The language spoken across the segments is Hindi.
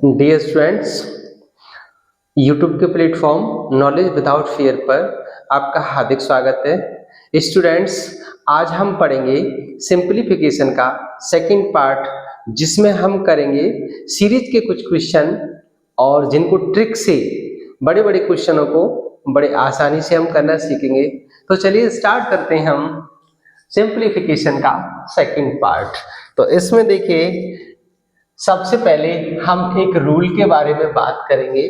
डियर स्टूडेंट्स, यूट्यूब के प्लेटफॉर्म नॉलेज विदाउट फियर पर आपका हार्दिक स्वागत है। स्टूडेंट्स, आज हम पढ़ेंगे सिंप्लीफिकेशन का सेकंड पार्ट, जिसमें हम करेंगे सीरीज के कुछ क्वेश्चन और जिनको ट्रिक से बड़े बड़े क्वेश्चनों को बड़े आसानी से हम करना सीखेंगे। तो चलिए स्टार्ट करते हैं हम सिंप्लीफिकेशन का सेकंड पार्ट। तो इसमें देखिए, सबसे पहले हम एक रूल के बारे में बात करेंगे।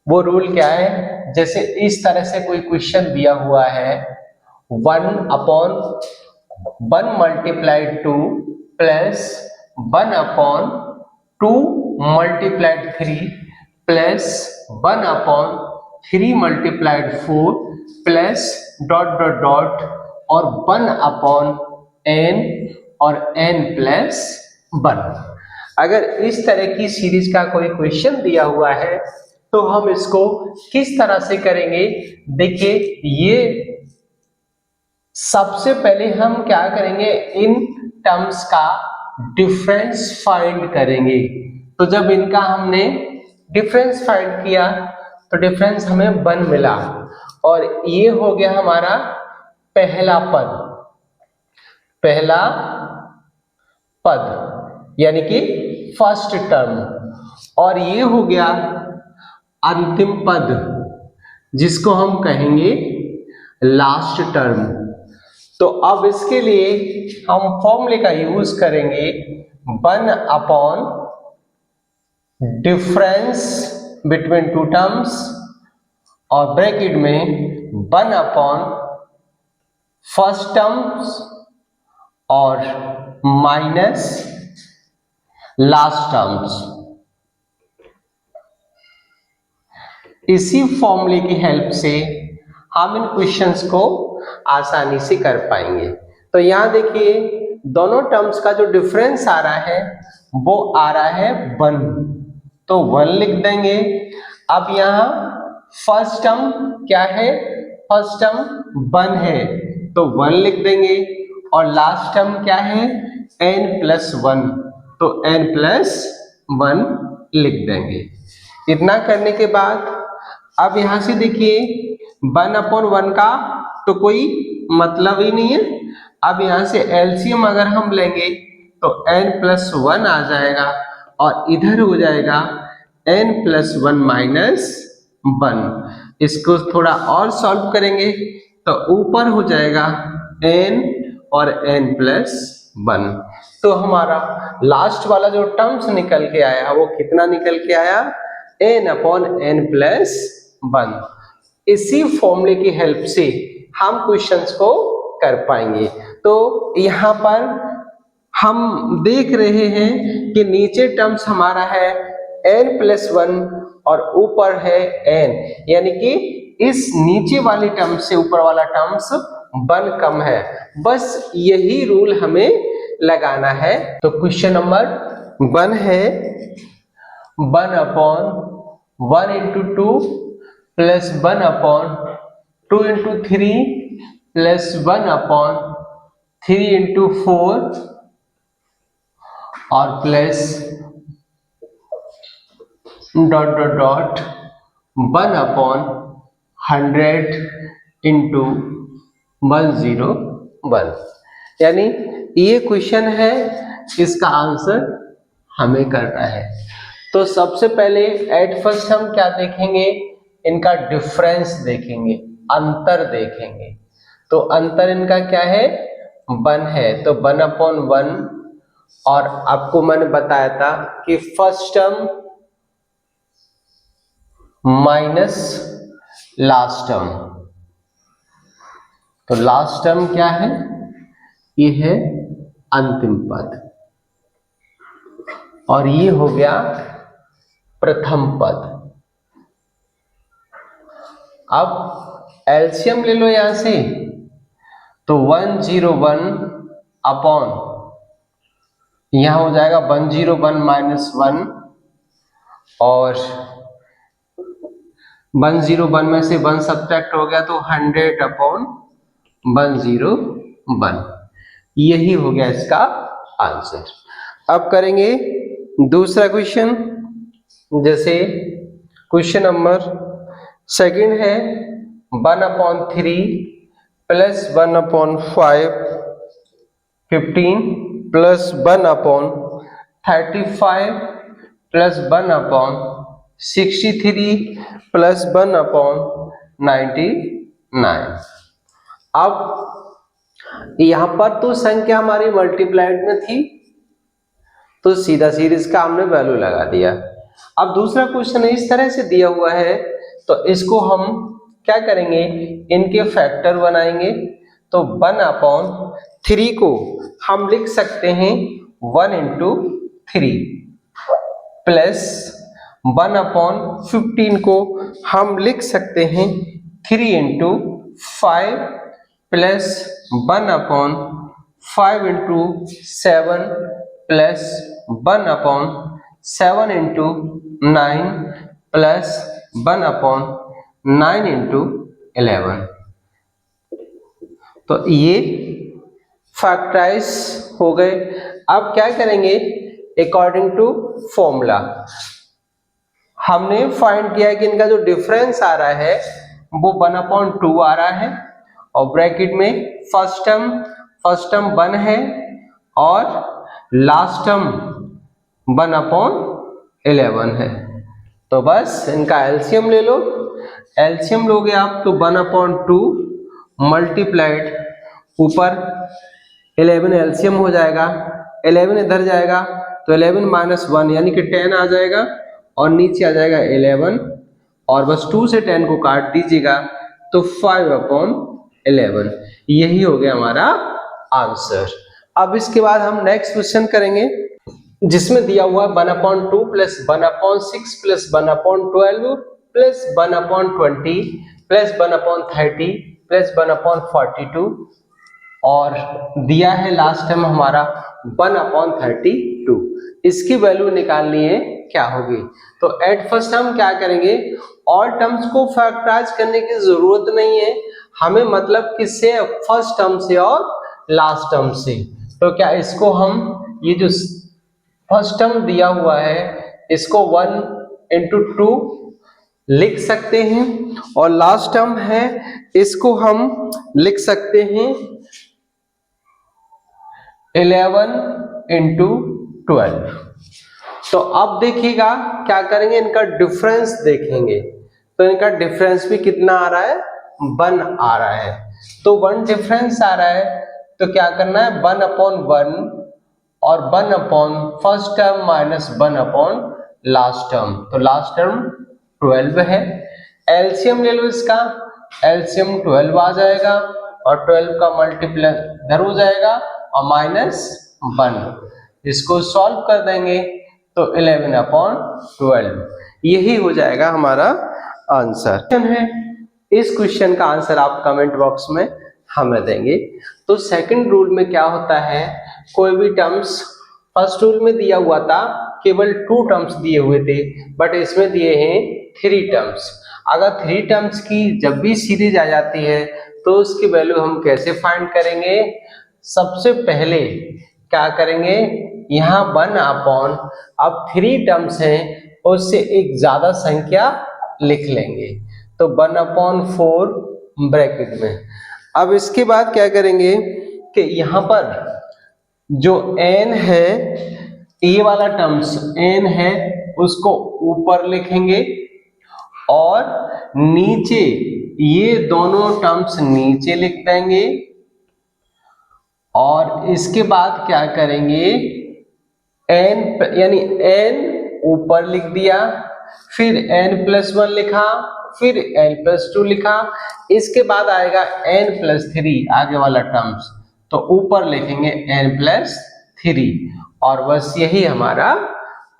वो रूल क्या है? जैसे इस तरह से कोई क्वेश्चन दिया हुआ है 1/1 multiplied 2 plus 1/2 multiplied 3 plus 1/3 multiplied 4 plus dot dot dot और 1/n और n प्लस 1। अगर इस तरह की सीरीज का कोई क्वेश्चन दिया हुआ है तो हम इसको किस तरह से करेंगे? देखिए, ये सबसे पहले हम क्या करेंगे, इन टर्म्स का डिफरेंस फाइंड करेंगे। तो जब इनका हमने डिफरेंस फाइंड किया तो डिफरेंस हमें 1 मिला और ये हो गया हमारा पहला पद यानी कि फर्स्ट टर्म, और ये हो गया अंतिम पद जिसको हम कहेंगे लास्ट टर्म। तो अब इसके लिए हम फॉर्मूले का यूज करेंगे 1/, डिफरेंस बिटवीन टू टर्म्स और ब्रैकेट में 1/, फर्स्ट टर्म्स और माइनस लास्ट टर्म्स। इसी फॉर्मूले की हेल्प से हम इन क्वेश्चंस को आसानी से कर पाएंगे। तो यहाँ देखिए, दोनों टर्म्स का जो डिफरेंस आ रहा है वो आ रहा है 1, तो 1 लिख देंगे। अब यहाँ फर्स्ट टर्म क्या है? फर्स्ट टर्म 1 है तो 1 लिख देंगे, और लास्ट टर्म क्या है? n+1, तो n+1 लिख देंगे। इतना करने के बाद अब यहां से देखिए 1/1 का तो कोई मतलब ही नहीं है। अब यहां से एलसीएम अगर हम लेंगे तो n+1 आ जाएगा और इधर हो जाएगा n+1 - 1। इसको थोड़ा और सॉल्व करेंगे तो ऊपर हो जाएगा n और n+1। तो हमारा लास्ट वाला जो टर्म्स निकल के आया वो कितना निकल के आया? n/n+1। इसी फॉर्मूले की हेल्प से हम क्वेश्चंस को कर पाएंगे। तो यहाँ पर हम देख रहे हैं कि नीचे टर्म्स हमारा है n+1 और ऊपर है n, यानी कि इस नीचे वाली टर्म से ऊपर वाला टर्म्स 1 कम है। बस यही रूल हमें लगाना है। तो क्वेश्चन नंबर 1 है 1/1 × 2 प्लस 1/2 × 3 प्लस 1/3 × 4 और प्लस डॉट डॉट डॉट 1/100 × 101। यानी ये क्वेश्चन है, इसका आंसर हमें करना है। तो सबसे पहले एट फर्स्ट हम क्या देखेंगे? इनका डिफरेंस देखेंगे, अंतर देखेंगे। तो अंतर इनका क्या है? 1 है, तो 1/1। और आपको मैंने बताया था कि first term minus last term. तो लास्ट टर्म क्या है? ये है अंतिम पद, और ये हो गया प्रथम पद। अब एलसीएम ले लो यहां से, तो 101 अपॉन यहां हो जाएगा 101 - 1, और 101 में से 1 सब्ट्रैक्ट हो गया तो 100/101। यही हो गया इसका आंसर। अब करेंगे दूसरा क्वेश्चन। जैसे क्वेश्चन नंबर सेकंड है 1/3 प्लस 1/5 15 प्लस 1/35 प्लस 1/63 प्लस 1/99। अब यहां पर तो संख्या हमारी मल्टीप्लाइड में थी तो सीधा सीधा इसका हमने वैल्यू लगा दिया। अब दूसरा क्वेश्चन इस तरह से दिया हुआ है तो इसको हम क्या करेंगे, इनके फैक्टर बनाएंगे। तो 1/3 को हम लिख सकते हैं 1 into 3 प्लस 1/15 को हम लिख सकते हैं 3 into 5 plus 1/5 into 7 plus 1/7 into 9 plus 1/9 into 11। तो ये फैक्टराइज हो गए। अब क्या करेंगे, अकॉर्डिंग टू फॉर्मूला हमने फाइंड किया कि इनका जो डिफरेंस आ रहा है वो 1/2 आ रहा है और ब्रैकेट में फर्स्ट टर्म 1 है और लास्ट टर्म 1/11 है। तो बस इनका एलसीएम ले लो। एलसीएम लोगे आप तो 1/2 मल्टीप्लाइड ऊपर 11 एलसीएम हो जाएगा, 11 इधर जाएगा तो 11 - 1 यानी कि 10 आ जाएगा और नीचे आ जाएगा 11 और बस 2 से 10 को काट दीजिएगा तो 5/11। यही हो गया हमारा आंसर। अब इसके बाद हम नेक्स्ट क्वेश्चन करेंगे जिसमें दिया हुआ 1/2 plus 1/6 plus 1/12 plus 1/20 plus 1/30 plus 1/42 और दिया है लास्ट टाइम हमारा 1/32। इसकी वैल्यू निकालनी है क्या होगी। तो एट फर्स्ट हम क्या करेंगे, ऑल टर्म्स को फैक्टराइज करने की जरूरत नहीं है, हमें मतलब किससे, फर्स्ट टर्म से और लास्ट टर्म से। तो क्या इसको हम ये जो फर्स्ट टर्म दिया हुआ है इसको 1 into 2 लिख सकते हैं और लास्ट टर्म है इसको हम लिख सकते हैं 11 into 12। तो अब देखिएगा क्या करेंगे, इनका डिफरेंस देखेंगे। तो इनका डिफरेंस भी कितना आ रहा है, 1 आ रहा है। तो 1 डिफरेंस आ रहा है तो क्या करना है, 1/1 और 1 first term minus 1 last term. तो लास्ट टर्म 12 है। एलसीएम ले लो इसका, एलसीएम 12 आ जाएगा और 12 का मल्टीप्लाई इधर हो जाएगा और -1। इसको सॉल्व कर देंगे तो 11/12 यही हो जाएगा हमारा आंसर है। इस क्वेश्चन का आंसर आप कमेंट बॉक्स में हमें देंगे। तो सेकंड रूल में क्या होता है, कोई भी टर्म्स फर्स्ट रूल में दिया हुआ था केवल 2 टर्म्स दिए हुए थे बट इसमें दिए हैं 3 टर्म्स। अगर 3 टर्म्स की जब भी सीरीज आ जाती है तो उसकी वैल्यू हम कैसे फाइंड करेंगे, सबसे पहले क्या करेंगे, यहाँ 1/, अब 3 टर्म्स हैं उससे एक ज्यादा संख्या लिख लेंगे तो 1/4 ब्रैकेट में। अब इसके बाद क्या करेंगे कि यहाँ पर जो n है, ये वाला टर्म्स n है उसको ऊपर लिखेंगे और नीचे ये दोनों टर्म्स नीचे लिख देंगे और इसके बाद क्या करेंगे, n यानी n ऊपर लिख दिया, फिर n+1 लिखा, फिर n+2 लिखा, इसके बाद आएगा n+3 आगे वाला टर्म्स तो ऊपर लिखेंगे n+3 और बस यही हमारा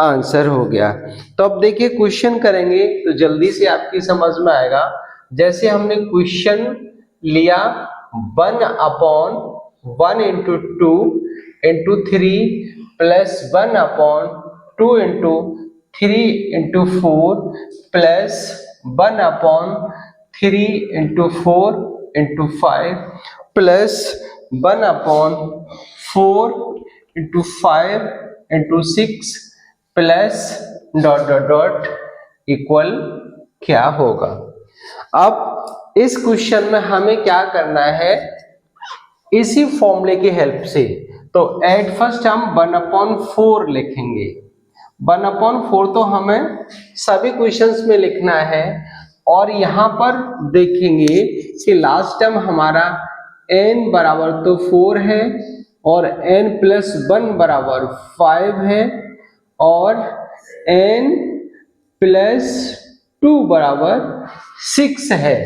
आंसर हो गया। तो अब देखिए क्वेश्चन करेंगे तो जल्दी से आपकी समझ में आएगा। जैसे हमने क्वेश्चन लिया 1/1 into 2 into 3 plus 1/2 into 3 into 4 plus 1/3 into 4 into 5 plus 1/4 into 5 into 6 plus dot dot dot equal क्या होगा। अब इस क्वेश्चन में हमें क्या करना है, इसी फॉर्मूले की हेल्प से, तो एट फर्स्ट हम 1/4 लिखेंगे। 1/4 तो हमें सभी क्वेश्चंस में लिखना है, और यहां पर देखेंगे कि लास्ट टर्म हमारा n बराबर तो 4 है और n प्लस 1 बराबर 5 है और n प्लस 2 बराबर 6 है।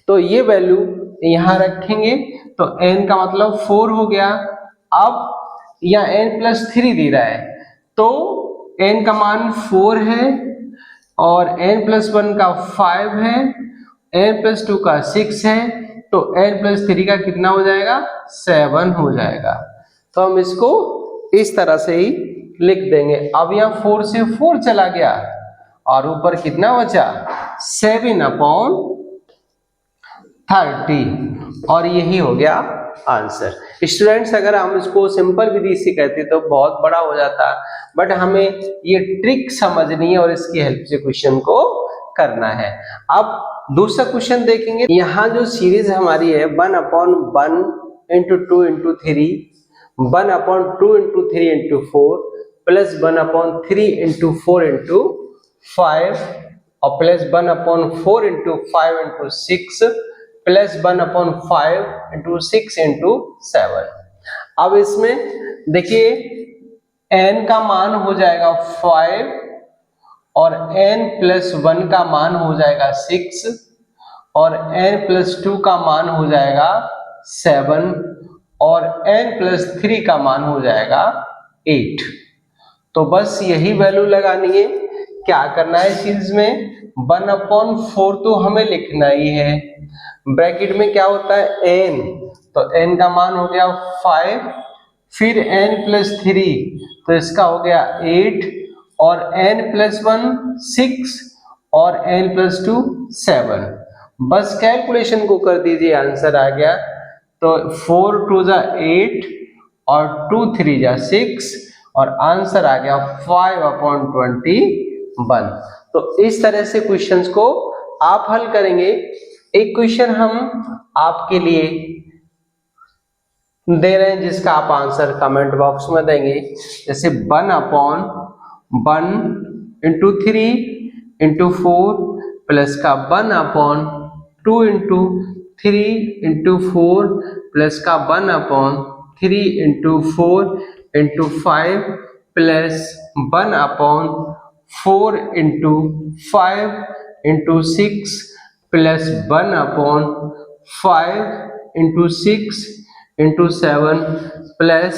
तो ये वैल्यू यहां रखेंगे, तो n का मतलब 4 हो गया। अब यह n प्लस 3 दे रहा है, तो n का मान 4 है और n प्लस 1 का 5 है, n प्लस 2 का 6 है, तो n प्लस 3 का कितना हो जाएगा, 7 हो जाएगा। तो हम इसको इस तरह से ही लिख देंगे। अब यहाँ 4 से 4 चला गया और ऊपर कितना बचा, 7/30, और यही हो गया आंसर। स्टूडेंट्स, अगर हम इसको सिंपल विधि से कहते तो बहुत बड़ा हो जाता, बट हमें ये ट्रिक समझनी है और इसकी हेल्प से क्वेश्चन को करना है। अब दूसरा क्वेश्चन देखेंगे। यहाँ जो सीरीज हमारी है 1/1 into 2 into 3, 1/2 into 3 into 4 plus 1/3 into 4 into 5 और plus 1/4 into 5 into 6 plus 1/5 into 6 into 7। अब इसमें देखिए n का मान हो जाएगा 5 और n प्लस 1 का मान हो जाएगा 6 और n प्लस 2 का मान हो जाएगा 7 और n प्लस 3 का मान हो जाएगा 8। तो बस यही वैल्यू लगानी है। क्या करना है सीरीज में, 1/4 तो हमें लिखना ही है, ब्रैकेट में क्या होता है n, तो n का मान हो गया 5, फिर n प्लस 3 तो इसका हो गया 8 और n प्लस 1 6 और n प्लस 2 7। बस कैलकुलेशन को कर दीजिए, आंसर आ गया। तो 4 2 जा 8 और 2 3 जा 6 और आंसर आ गया 5/21। तो इस तरह से क्वेश्चंस को आप हल करेंगे। एक क्वेश्चन हम आपके लिए दे रहे हैं जिसका आप आंसर कमेंट बॉक्स में देंगे। जैसे 1/1 इंटू 3 इंटू 4 प्लस का 1/2 इंटू 3 इंटू 4 प्लस का 1/3 into 4 into 5 plus 1/4 into 5 into 6 plus 1/5 into 6 into 7 plus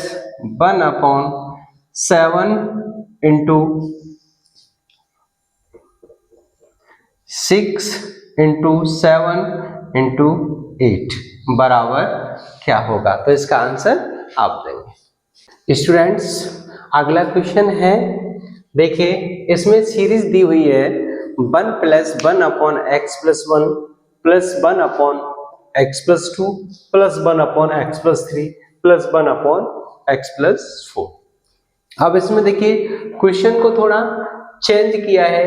1/7 into 6 into 7 into 8 बराबर क्या होगा। तो इसका आंसर आप देंगे। स्टूडेंट्स, अगला क्वेश्चन है, देखिए इसमें सीरीज दी हुई है 1 plus 1/x plus 1 plus 1/x plus 2 plus 1/x plus 3 plus 1/x plus 4। अब इसमें देखिए क्वेश्चन को थोड़ा चेंज किया है।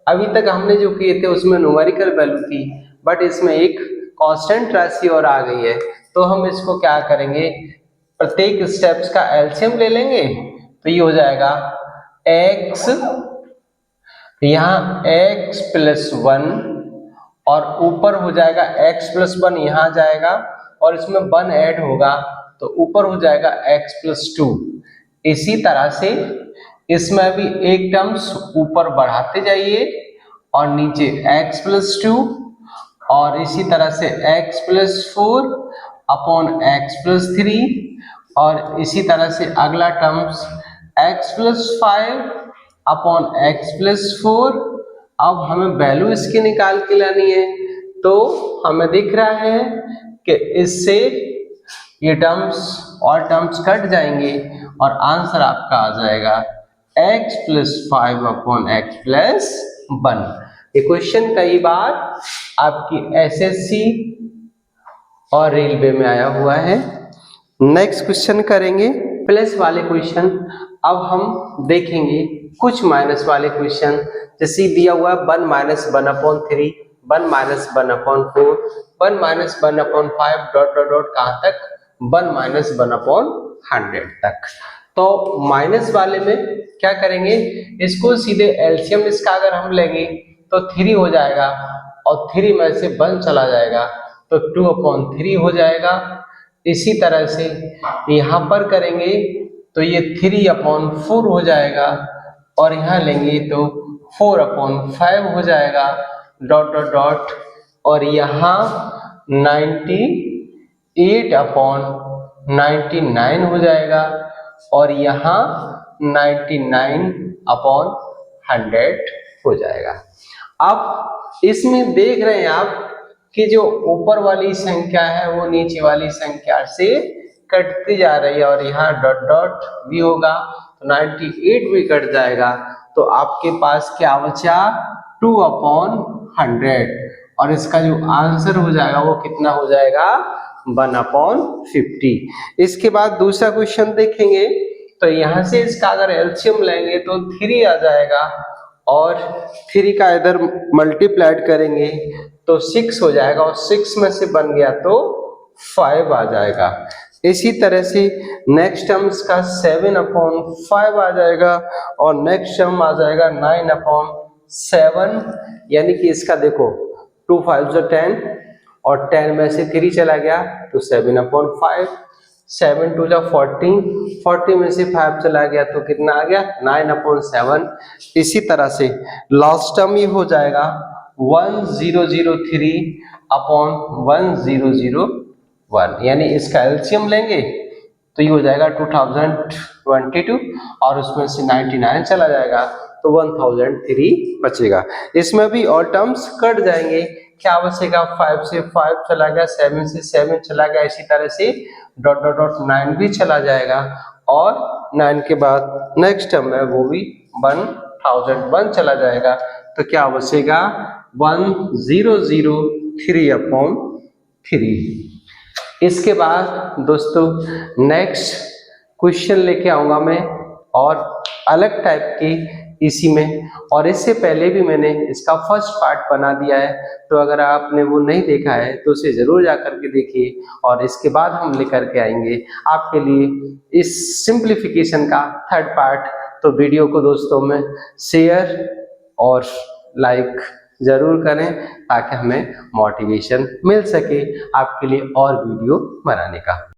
अभी तक हमने जो किए थे उसमें न्यूमेरिकल वैल्यू थी, बट इसमें एक कांस्टेंट राशि और आ गई है। तो हम इसको क्या करेंगे, प्रत्येक स्टेप्स का एलसीएम ले लेंगे। तो ये हो जाएगा x, यहाँ x प्लस 1 और ऊपर हो जाएगा x प्लस 1 यहाँ जाएगा और इसमें 1 ऐड होगा तो ऊपर हो जाएगा x प्लस 2। इसी तरह से इसमें भी एक टर्म्स ऊपर बढ़ाते जाइए और नीचे x प्लस 2 और इसी तरह से x plus 4 upon x plus 3 और इसी तरह से अगला terms x plus 5 upon x plus 4। अब हमें वैल्यू इसकी निकाल के लानी है, तो हमें दिख रहा है कि इससे ये टर्म्स और टर्म्स कट जाएंगे और आंसर आपका आ जाएगा x plus 5 upon x plus 1। ये क्वेश्चन कई बार आपकी एसएससी और रेलवे में आया हुआ है। नेक्स्ट क्वेश्चन करेंगे। प्लस वाले क्वेश्चन अब हम देखेंगे कुछ माइनस वाले क्वेश्चन, जैसे दिया हुआ है 1 minus 1/3, 1 minus 1/4, 1 minus 1/5 dot dot dot कहाँ तक 1 माइनस 1/100 तक। तो माइनस वाले में क्या करेंगे, इसको सीधे एलसीएम इसका अगर हम लेंगे तो 3 हो जाएगा और 3 में से 1 चला जाएगा तो 2/3 हो जाएगा। इसी तरह से यहाँ पर करेंगे तो ये 3/4 हो जाएगा और यहाँ लेंगे तो 4/5 हो जाएगा डॉट डॉट डॉट, और यहाँ 98/99 हो जाएगा और यहाँ 99/100 हो जाएगा। अब इसमें देख रहे हैं आप कि जो ऊपर वाली संख्या है वो नीचे वाली संख्या से कटती जा रही है और यहाँ डॉट डॉट भी होगा तो 98 भी कट जाएगा, तो आपके पास क्या बचा 2/100 और इसका जो आंसर हो जाएगा वो कितना हो जाएगा 1/50। इसके बाद दूसरा क्वेश्चन देखेंगे तो यहाँ से इसका अगर एलसीएम लेंगे तो 3 आ जाएगा और 3 का इधर मल्टीप्लाइड करेंगे तो 6 हो जाएगा और 6 में से बन गया तो 5 आ जाएगा। इसी तरह से नेक्स्ट टर्म का 7/5 आ जाएगा और नेक्स्ट टर्म आ जाएगा 9/7, यानी कि इसका देखो 2 5 10 और 10 में से 3 चला गया तो 7/5, 7 2 40, 40 में से 5 चला गया तो कितना आ गया 9/7। इसी तरह से लास्ट टर्म ये हो जाएगा 1003/1001, यानी इसका एलसीएम लेंगे तो ये हो जाएगा 2022 और उसमें से 99 चला जाएगा तो 1003 बचेगा। इसमें भी ऑल टर्म्स कट जाएंगे, क्या बचेगा 5 से 5 चला गया, 7 से 7 चला गया, इसी तरह से डॉट डॉट डॉट 9 भी चला जाएगा और 9 के बाद नेक्स्ट टर्म है वो भी 1001 चला जाएगा तो क्या बचेगा 1003/3। इसके बाद दोस्तों नेक्स्ट क्वेश्चन लेके आऊंगा मैं और अलग टाइप के इसी में, और इससे पहले भी मैंने इसका फर्स्ट पार्ट बना दिया है, तो अगर आपने वो नहीं देखा है तो उसे जरूर जाकर के देखिए और इसके बाद हम लेकर के आएंगे आपके लिए इस सिंप्लीफिकेशन का थर्ड पार्ट। तो वीडियो को दोस्तों में शेयर और लाइक जरूर करें ताकि हमें मोटिवेशन मिल सके आपके लिए और वीडियो बनाने का।